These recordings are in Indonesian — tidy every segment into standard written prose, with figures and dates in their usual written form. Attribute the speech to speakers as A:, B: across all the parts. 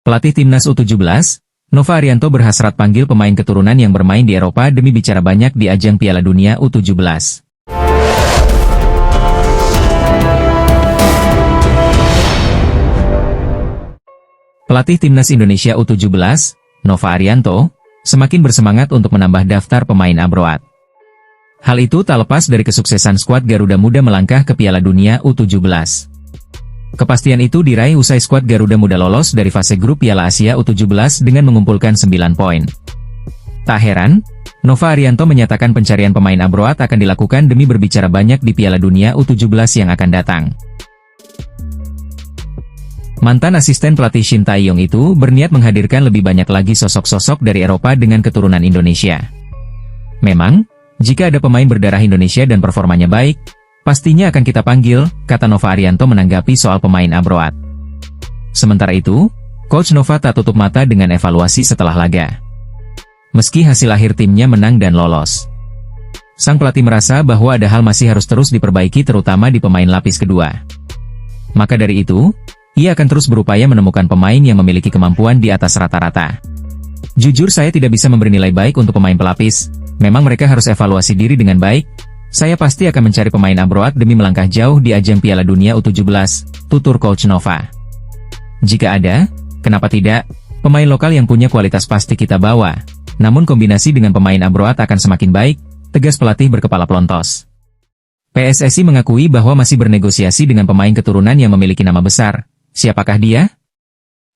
A: Pelatih Timnas U17, Nova Arianto berhasrat panggil pemain keturunan yang bermain di Eropa demi bicara banyak di ajang Piala Dunia U17. Pelatih Timnas Indonesia U17, Nova Arianto, semakin bersemangat untuk menambah daftar pemain abroad. Hal itu tak lepas dari kesuksesan skuad Garuda Muda melangkah ke Piala Dunia U17. Kepastian itu diraih usai skuad Garuda Muda lolos dari fase grup Piala Asia U17 dengan mengumpulkan 9 poin. Tak heran, Nova Arianto menyatakan pencarian pemain abroad akan dilakukan demi berbicara banyak di Piala Dunia U17 yang akan datang. Mantan asisten pelatih Shin Tae-yong itu berniat menghadirkan lebih banyak lagi sosok-sosok dari Eropa dengan keturunan Indonesia. Memang, jika ada pemain berdarah Indonesia dan performanya baik, pastinya akan kita panggil, kata Nova Arianto menanggapi soal pemain abroad. Sementara itu, Coach Nova tak tutup mata dengan evaluasi setelah laga. Meski hasil akhir timnya menang dan lolos, sang pelatih merasa bahwa ada hal masih harus terus diperbaiki terutama di pemain lapis kedua. Maka dari itu, ia akan terus berupaya menemukan pemain yang memiliki kemampuan di atas rata-rata. Jujur saya tidak bisa memberi nilai baik untuk pemain pelapis, memang mereka harus evaluasi diri dengan baik. Saya pasti akan mencari pemain abroad demi melangkah jauh di ajang Piala Dunia U17, tutur Coach Nova. Jika ada, kenapa tidak, pemain lokal yang punya kualitas pasti kita bawa, namun kombinasi dengan pemain abroad akan semakin baik, tegas pelatih berkepala pelontos. PSSI mengakui bahwa masih bernegosiasi dengan pemain keturunan yang memiliki nama besar. Siapakah dia?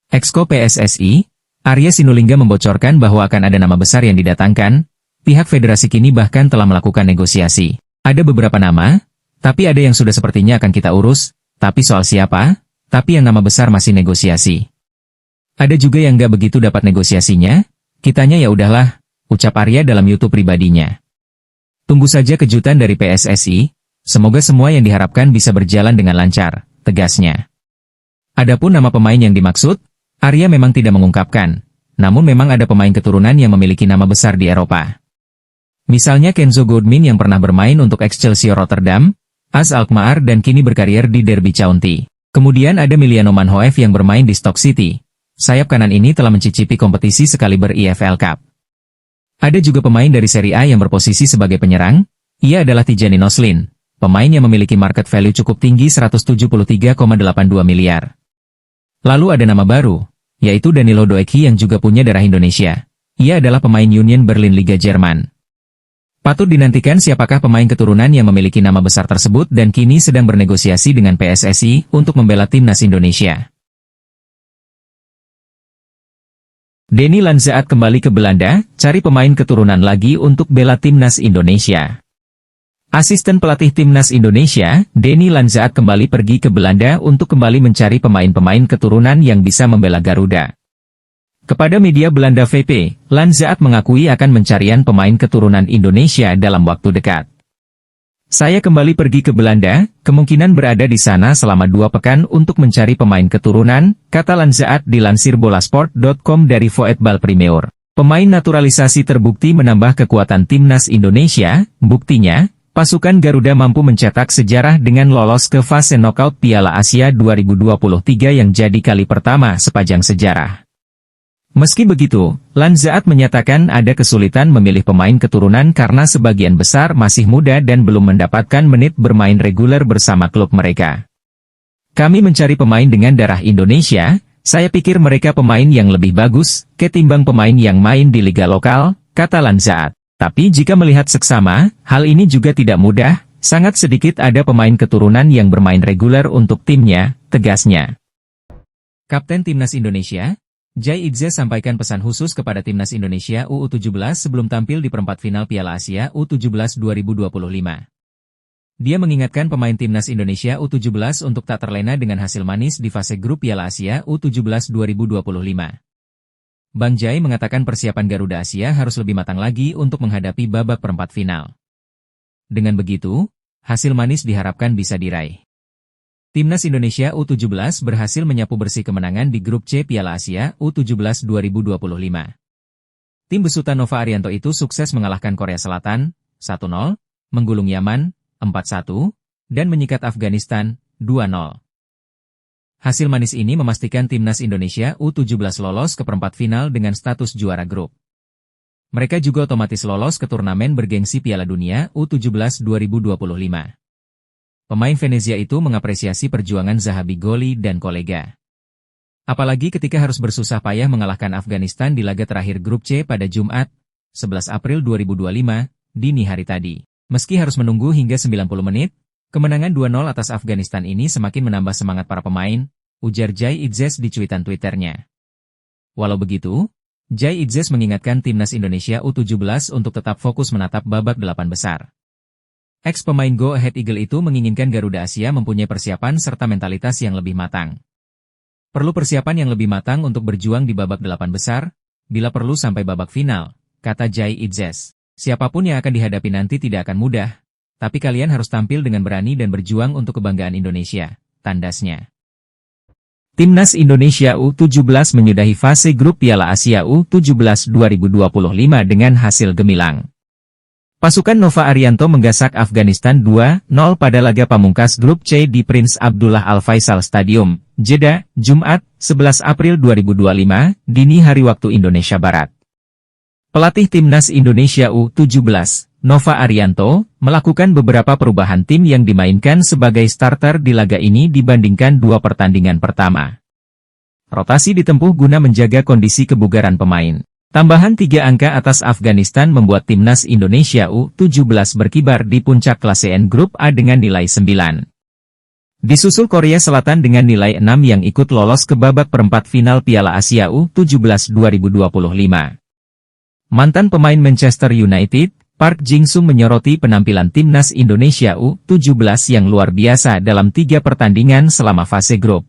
A: Exco PSSI, Arya Sinulinga membocorkan bahwa akan ada nama besar yang didatangkan. Pihak federasi kini bahkan telah melakukan negosiasi. Ada beberapa nama, tapi ada yang sudah sepertinya akan kita urus, tapi soal siapa, tapi yang nama besar masih negosiasi. Ada juga yang nggak begitu dapat negosiasinya, kitanya ya udahlah, ucap Arya dalam YouTube pribadinya. Tunggu saja kejutan dari PSSI, semoga semua yang diharapkan bisa berjalan dengan lancar, tegasnya. Adapun nama pemain yang dimaksud, Arya memang tidak mengungkapkan, namun memang ada pemain keturunan yang memiliki nama besar di Eropa. Misalnya Kenzo Goodmin yang pernah bermain untuk Excelsior Rotterdam, AS Alkmaar dan kini berkarier di Derby County. Kemudian ada Miliano Manhoef yang bermain di Stoke City. Sayap kanan ini telah mencicipi kompetisi sekaliber EFL Cup. Ada juga pemain dari Serie A yang berposisi sebagai penyerang, ia adalah Tijani Noslin, pemain yang memiliki market value cukup tinggi 173,82 miliar. Lalu ada nama baru, yaitu Danilo Doeki yang juga punya darah Indonesia. Ia adalah pemain Union Berlin Liga Jerman. Patut dinantikan siapakah pemain keturunan yang memiliki nama besar tersebut dan kini sedang bernegosiasi dengan PSSI untuk membela timnas Indonesia. Denny Lanzaat kembali ke Belanda, cari pemain keturunan lagi untuk bela timnas Indonesia. Asisten pelatih timnas Indonesia, Denny Lanzaat kembali pergi ke Belanda untuk kembali mencari pemain-pemain keturunan yang bisa membela Garuda. Kepada media Belanda VP, Lanzaat mengakui akan pencarian pemain keturunan Indonesia dalam waktu dekat. Saya kembali pergi ke Belanda, kemungkinan berada di sana selama 2 pekan untuk mencari pemain keturunan, kata Lanzaat dilansir bolasport.com dari Voetbal Premier. Pemain naturalisasi terbukti menambah kekuatan timnas Indonesia, buktinya, pasukan Garuda mampu mencetak sejarah dengan lolos ke fase knockout Piala Asia 2023 yang jadi kali pertama sepanjang sejarah. Meski begitu, Lanzaat menyatakan ada kesulitan memilih pemain keturunan karena sebagian besar masih muda dan belum mendapatkan menit bermain reguler bersama klub mereka. Kami mencari pemain dengan darah Indonesia, saya pikir mereka pemain yang lebih bagus, ketimbang pemain yang main di liga lokal, kata Lanzaat. Tapi jika melihat seksama, hal ini juga tidak mudah, sangat sedikit ada pemain keturunan yang bermain reguler untuk timnya, tegasnya. Kapten Timnas Indonesia, Jai Idza sampaikan pesan khusus kepada Timnas Indonesia U17 sebelum tampil di perempat final Piala Asia U17 2025. Dia mengingatkan pemain Timnas Indonesia U17 untuk tak terlena dengan hasil manis di fase grup Piala Asia U17 2025. Bang Jai mengatakan persiapan Garuda Asia harus lebih matang lagi untuk menghadapi babak perempat final. Dengan begitu, hasil manis diharapkan bisa diraih. Timnas Indonesia U17 berhasil menyapu bersih kemenangan di grup C Piala Asia U17 2025. Tim besutan Nova Arianto itu sukses mengalahkan Korea Selatan 1-0, menggulung Yaman 4-1, dan menyikat Afghanistan 2-0. Hasil manis ini memastikan timnas Indonesia U17 lolos ke perempat final dengan status juara grup. Mereka juga otomatis lolos ke turnamen bergengsi Piala Dunia U17 2025. Pemain Venezia itu mengapresiasi perjuangan Zahabi Goli dan kolega. Apalagi ketika harus bersusah payah mengalahkan Afghanistan di laga terakhir grup C pada Jumat, 11 April 2025, dini hari tadi. Meski harus menunggu hingga 90 menit, kemenangan 2-0 atas Afghanistan ini semakin menambah semangat para pemain, ujar Jai Idzes di cuitan Twitternya. Walau begitu, Jai Idzes mengingatkan timnas Indonesia U17 untuk tetap fokus menatap babak 8 besar. Ex-pemain Go Ahead Eagle itu menginginkan Garuda Asia mempunyai persiapan serta mentalitas yang lebih matang. Perlu persiapan yang lebih matang untuk berjuang di babak 8 besar, bila perlu sampai babak final, kata Jai Idzes. Siapapun yang akan dihadapi nanti tidak akan mudah, tapi kalian harus tampil dengan berani dan berjuang untuk kebanggaan Indonesia, tandasnya. Timnas Indonesia U17 menyudahi fase grup Piala Asia U17 2025 dengan hasil gemilang. Pasukan Nova Arianto menggasak Afghanistan 2-0 pada laga pamungkas grup C di Prince Abdullah Al Faisal Stadium, Jeddah, Jumat, 11 April 2025, dini hari waktu Indonesia Barat. Pelatih Timnas Indonesia U17, Nova Arianto, melakukan beberapa perubahan tim yang dimainkan sebagai starter di laga ini dibandingkan dua pertandingan pertama. Rotasi ditempuh guna menjaga kondisi kebugaran pemain. Tambahan 3 angka atas Afghanistan membuat Timnas Indonesia U17 berkibar di puncak klasemen grup A dengan nilai 9. Disusul Korea Selatan dengan nilai 6 yang ikut lolos ke babak perempat final Piala Asia U17 2025. Mantan pemain Manchester United, Park Jin-sung menyoroti penampilan Timnas Indonesia U17 yang luar biasa dalam 3 pertandingan selama fase grup.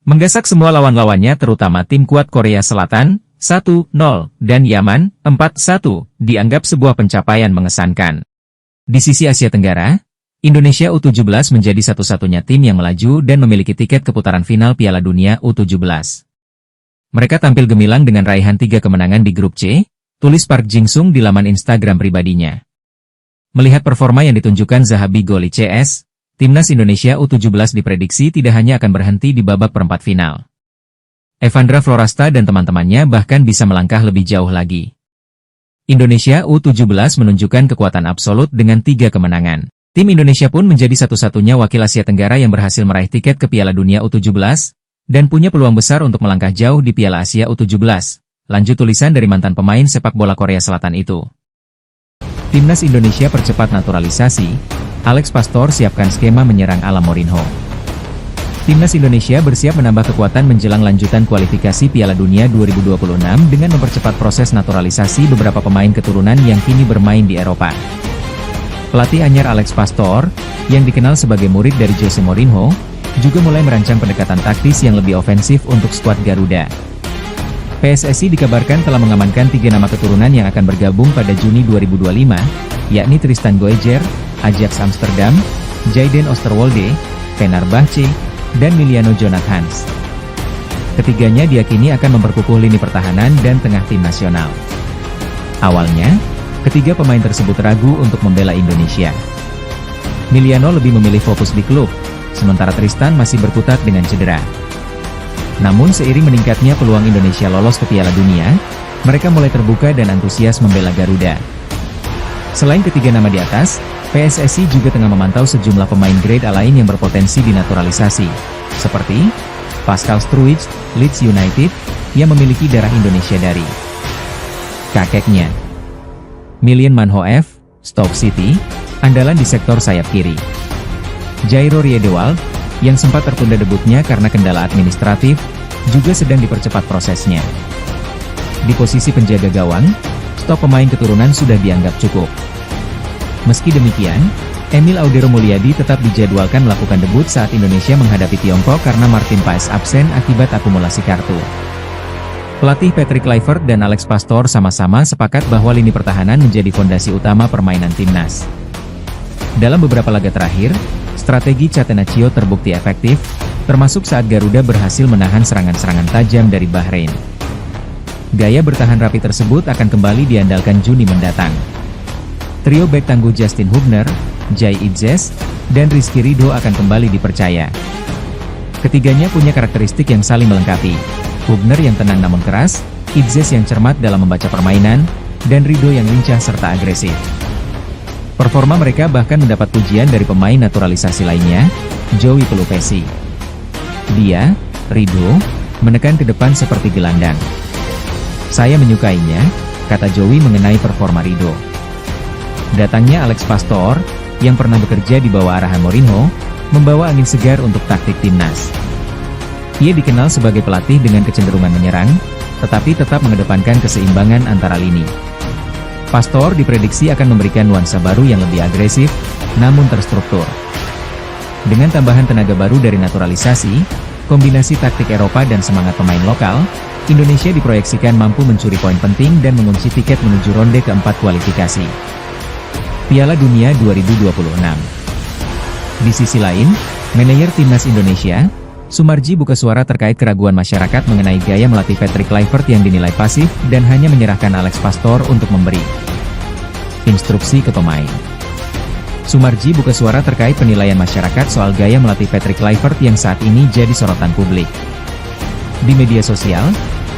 A: Menggasak semua lawan-lawannya terutama tim kuat Korea Selatan, 1-0, dan Yaman, 4-1, dianggap sebuah pencapaian mengesankan. Di sisi Asia Tenggara, Indonesia U17 menjadi satu-satunya tim yang melaju dan memiliki tiket ke putaran final Piala Dunia U17. Mereka tampil gemilang dengan raihan 3 kemenangan di grup C, tulis Park Jin-sung di laman Instagram pribadinya. Melihat performa yang ditunjukkan Zahabi Goli CS, Timnas Indonesia U17 diprediksi tidak hanya akan berhenti di babak perempat final. Evandra Florasta dan teman-temannya bahkan bisa melangkah lebih jauh lagi. Indonesia U17 menunjukkan kekuatan absolut dengan 3 kemenangan. Tim Indonesia pun menjadi satu-satunya wakil Asia Tenggara yang berhasil meraih tiket ke Piala Dunia U17, dan punya peluang besar untuk melangkah jauh di Piala Asia U17. Lanjut tulisan dari mantan pemain sepak bola Korea Selatan itu. Timnas Indonesia percepat naturalisasi, Alex Pastor siapkan skema menyerang ala Mourinho. Timnas Indonesia bersiap menambah kekuatan menjelang lanjutan kualifikasi Piala Dunia 2026 dengan mempercepat proses naturalisasi beberapa pemain keturunan yang kini bermain di Eropa. Pelatih anyar Alex Pastor, yang dikenal sebagai murid dari Jose Mourinho, juga mulai merancang pendekatan taktis yang lebih ofensif untuk skuad Garuda. PSSI dikabarkan telah mengamankan 3 nama keturunan yang akan bergabung pada Juni 2025, yakni Tristan Goejer, Ajax Amsterdam, Jayden Oosterwolde, Fenerbahce, dan Miliano Jonathans. Ketiganya diyakini akan memperkukuh lini pertahanan dan tengah tim nasional. Awalnya, ketiga pemain tersebut ragu untuk membela Indonesia. Miliano lebih memilih fokus di klub, sementara Tristan masih berkutat dengan cedera. Namun seiring meningkatnya peluang Indonesia lolos ke Piala Dunia, mereka mulai terbuka dan antusias membela Garuda. Selain ketiga nama di atas, PSSI juga tengah memantau sejumlah pemain grade A lain yang berpotensi dinaturalisasi, seperti Pascal Struijk, Leeds United, yang memiliki darah Indonesia dari kakeknya. Milian Manhoef, Stoke City, andalan di sektor sayap kiri. Jairo Riedewald, yang sempat tertunda debutnya karena kendala administratif, juga sedang dipercepat prosesnya. Di posisi penjaga gawang, stok pemain keturunan sudah dianggap cukup. Meski demikian, Emil Audero Mulyadi tetap dijadwalkan melakukan debut saat Indonesia menghadapi Tiongkok karena Martin Paes absen akibat akumulasi kartu. Pelatih Patrick Kluivert dan Alex Pastor sama-sama sepakat bahwa lini pertahanan menjadi fondasi utama permainan timnas. Dalam beberapa laga terakhir, strategi Catenaccio terbukti efektif, termasuk saat Garuda berhasil menahan serangan-serangan tajam dari Bahrain. Gaya bertahan rapi tersebut akan kembali diandalkan Juni mendatang. Trio bek tangguh Justin Hubner, Jai Idzes, dan Rizky Ridho akan kembali dipercaya. Ketiganya punya karakteristik yang saling melengkapi. Hubner yang tenang namun keras, Idzes yang cermat dalam membaca permainan, dan Rido yang lincah serta agresif. Performa mereka bahkan mendapat pujian dari pemain naturalisasi lainnya, Joey Pelupesi. Dia, Rido, menekan ke depan seperti gelandang. Saya menyukainya, kata Joey mengenai performa Rido. Datangnya Alex Pastor, yang pernah bekerja di bawah arahan Mourinho, membawa angin segar untuk taktik timnas. Ia dikenal sebagai pelatih dengan kecenderungan menyerang, tetapi tetap mengedepankan keseimbangan antara lini. Pastor diprediksi akan memberikan nuansa baru yang lebih agresif, namun terstruktur. Dengan tambahan tenaga baru dari naturalisasi, kombinasi taktik Eropa dan semangat pemain lokal, Indonesia diproyeksikan mampu mencuri poin penting dan mengunci tiket menuju ronde keempat kualifikasi Piala Dunia 2026. Di sisi lain, manajer timnas Indonesia, Sumarji buka suara terkait keraguan masyarakat mengenai gaya melatih Patrick Kluivert yang dinilai pasif dan hanya menyerahkan Alex Pastor untuk memberi instruksi ke pemain. Sumarji buka suara terkait penilaian masyarakat soal gaya melatih Patrick Kluivert yang saat ini jadi sorotan publik. Di media sosial,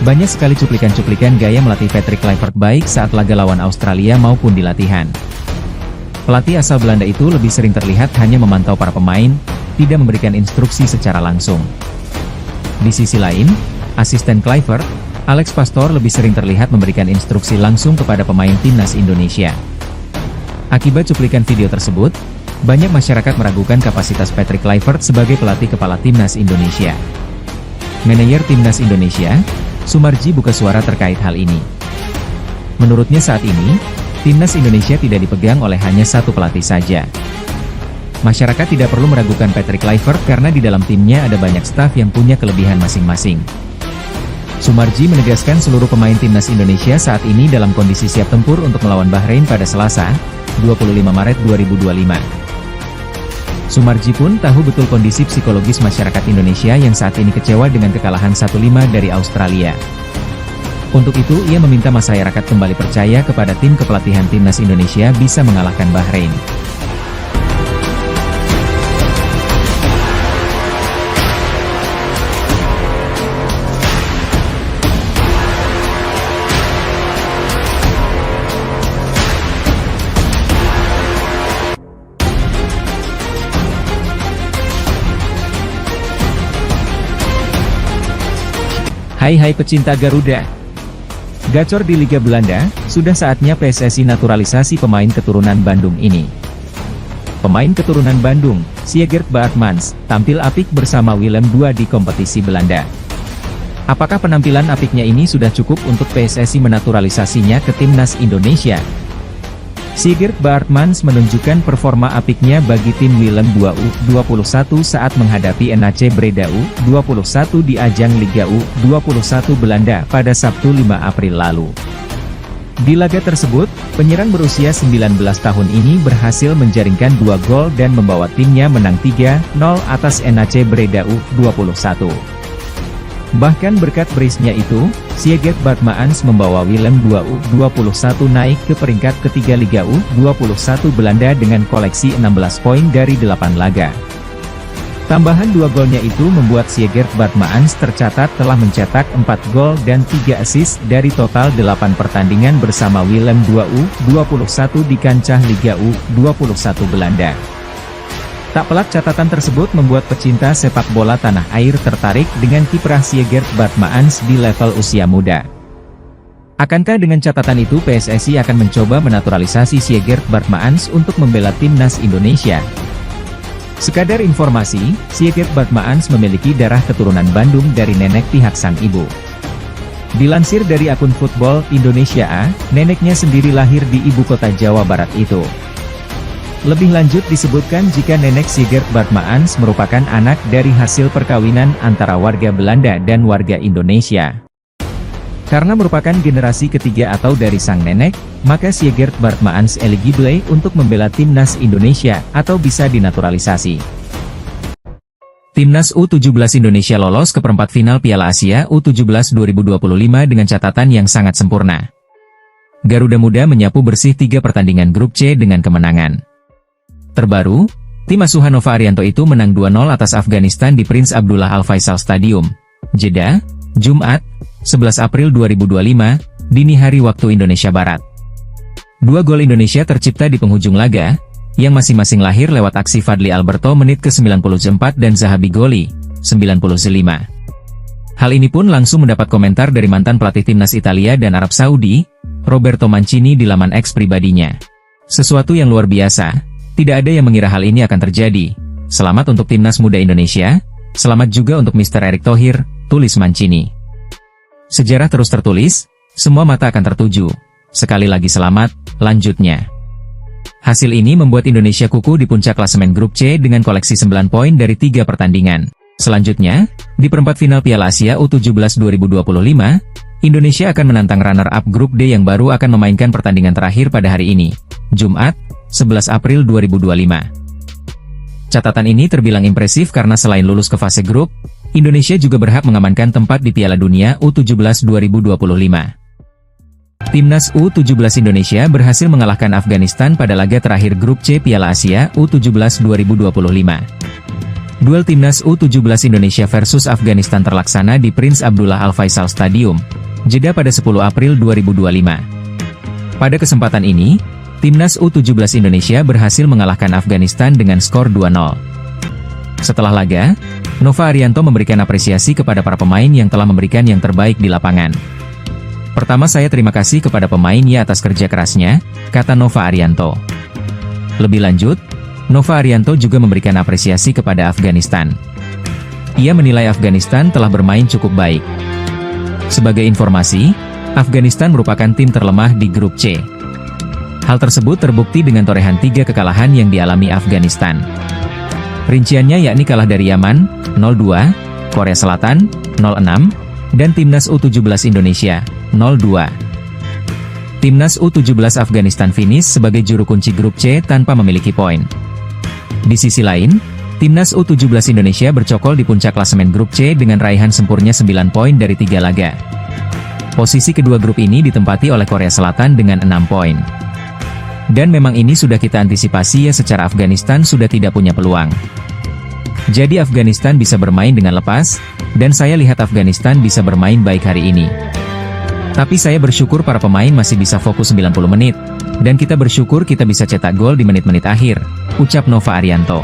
A: banyak sekali cuplikan-cuplikan gaya melatih Patrick Kluivert baik saat laga lawan Australia maupun di latihan. Pelatih asal Belanda itu lebih sering terlihat hanya memantau para pemain, tidak memberikan instruksi secara langsung. Di sisi lain, asisten Kluivert, Alex Pastor lebih sering terlihat memberikan instruksi langsung kepada pemain timnas Indonesia. Akibat cuplikan video tersebut, banyak masyarakat meragukan kapasitas Patrick Kluivert sebagai pelatih kepala timnas Indonesia. Manajer timnas Indonesia, Sumarji buka suara terkait hal ini. Menurutnya saat ini, timnas Indonesia tidak dipegang oleh hanya satu pelatih saja. Masyarakat tidak perlu meragukan Patrick Kluivert karena di dalam timnya ada banyak staf yang punya kelebihan masing-masing. Sumarji menegaskan seluruh pemain timnas Indonesia saat ini dalam kondisi siap tempur untuk melawan Bahrain pada Selasa, 25 Maret 2025. Sumarji pun tahu betul kondisi psikologis masyarakat Indonesia yang saat ini kecewa dengan kekalahan 1-5 dari Australia. Untuk itu ia meminta masyarakat kembali percaya kepada tim kepelatihan timnas Indonesia bisa mengalahkan Bahrain. Hai pecinta Garuda. Gacor di Liga Belanda, sudah saatnya PSSI naturalisasi pemain keturunan Bandung ini. Pemain keturunan Bandung, Sjeggerd Baartmans, tampil apik bersama Willem II di kompetisi Belanda. Apakah penampilan apiknya ini sudah cukup untuk PSSI menaturalisasinya ke timnas Indonesia? Sjeggerd Baartmans menunjukkan performa apiknya bagi tim Willem II U21 saat menghadapi NAC Breda U21 di ajang Liga U21 Belanda pada Sabtu 5 April lalu. Di laga tersebut, penyerang berusia 19 tahun ini berhasil menjaringkan 2 gol dan membawa timnya menang 3-0 atas NAC Breda U21. Bahkan berkat brace-nya itu, Sjeggerd Baartmans membawa Willem II U21 naik ke peringkat ketiga Liga U21 Belanda dengan koleksi 16 poin dari 8 laga. Tambahan 2 golnya itu membuat Sjeggerd Baartmans tercatat telah mencetak 4 gol dan 3 assist dari total 8 pertandingan bersama Willem II U21 di kancah Liga U21 Belanda. Tak pelak catatan tersebut membuat pecinta sepak bola tanah air tertarik dengan kiprah Sjeggerd Baartmans di level usia muda. Akankah dengan catatan itu PSSI akan mencoba menaturalisasi Sjeggerd Baartmans untuk membela timnas Indonesia? Sekadar informasi, Sjeggerd Baartmans memiliki darah keturunan Bandung dari nenek pihak sang ibu. Dilansir dari akun Football Indonesia A, neneknya sendiri lahir di ibu kota Jawa Barat itu. Lebih lanjut disebutkan jika nenek Sjeggerd Baartmans merupakan anak dari hasil perkawinan antara warga Belanda dan warga Indonesia. Karena merupakan generasi ketiga atau dari sang nenek, maka Sjeggerd Baartmans eligible untuk membela timnas Indonesia atau bisa dinaturalisasi. Timnas U17 Indonesia lolos ke perempat final Piala Asia U17 2025 dengan catatan yang sangat sempurna. Garuda Muda menyapu bersih 3 pertandingan grup C dengan kemenangan. Terbaru, Tim asuhan Nova Arianto itu menang 2-0 atas Afghanistan di Prince Abdullah Al Faisal Stadium, Jeddah, Jumat, 11 April 2025, dini hari waktu Indonesia Barat. Dua gol Indonesia tercipta di penghujung laga, yang masing-masing lahir lewat aksi Fadli Alberto menit ke-94 dan Zahabi Goli, 95. Hal ini pun langsung mendapat komentar dari mantan pelatih timnas Italia dan Arab Saudi, Roberto Mancini di laman X pribadinya. Sesuatu yang luar biasa, tidak ada yang mengira hal ini akan terjadi. Selamat untuk timnas muda Indonesia, selamat juga untuk Mr. Erick Thohir, tulis Mancini. Sejarah terus tertulis, semua mata akan tertuju. Sekali lagi selamat, lanjutnya. Hasil ini membuat Indonesia kukuh di puncak klasemen grup C dengan koleksi 9 poin dari 3 pertandingan. Selanjutnya, di perempat final Piala Asia U17 2025, Indonesia akan menantang runner-up grup D yang baru akan memainkan pertandingan terakhir pada hari ini, Jumat, 11 April 2025. Catatan ini terbilang impresif karena selain lulus ke fase grup, Indonesia juga berhak mengamankan tempat di Piala Dunia U17 2025. Timnas U17 Indonesia berhasil mengalahkan Afghanistan pada laga terakhir grup C Piala Asia U17 2025. Duel Timnas U17 Indonesia versus Afghanistan terlaksana di Prince Abdullah Al Faisal Stadium, Jeddah pada 10 April 2025. Pada kesempatan ini, Timnas U17 Indonesia berhasil mengalahkan Afghanistan dengan skor 2-0. Setelah laga, Nova Arianto memberikan apresiasi kepada para pemain yang telah memberikan yang terbaik di lapangan. Pertama, saya terima kasih kepada pemain ya atas kerja kerasnya, kata Nova Arianto. Lebih lanjut, Nova Arianto juga memberikan apresiasi kepada Afghanistan. Ia menilai Afghanistan telah bermain cukup baik. Sebagai informasi, Afghanistan merupakan tim terlemah di grup C. Hal tersebut terbukti dengan torehan 3 kekalahan yang dialami Afghanistan. Rinciannya yakni kalah dari Yaman, 0-2, Korea Selatan, 0-6, dan Timnas U17 Indonesia, 0-2. Timnas U17 Afghanistan finish sebagai juru kunci grup C tanpa memiliki poin. Di sisi lain, Timnas U17 Indonesia bercokol di puncak klasemen grup C dengan raihan sempurna 9 poin dari 3 laga. Posisi kedua grup ini ditempati oleh Korea Selatan dengan 6 poin. Dan memang ini sudah kita antisipasi ya, secara Afghanistan sudah tidak punya peluang. Jadi Afghanistan bisa bermain dengan lepas, dan saya lihat Afghanistan bisa bermain baik hari ini. Tapi saya bersyukur para pemain masih bisa fokus 90 menit, dan kita bersyukur kita bisa cetak gol di menit-menit akhir, ucap Nova Arianto.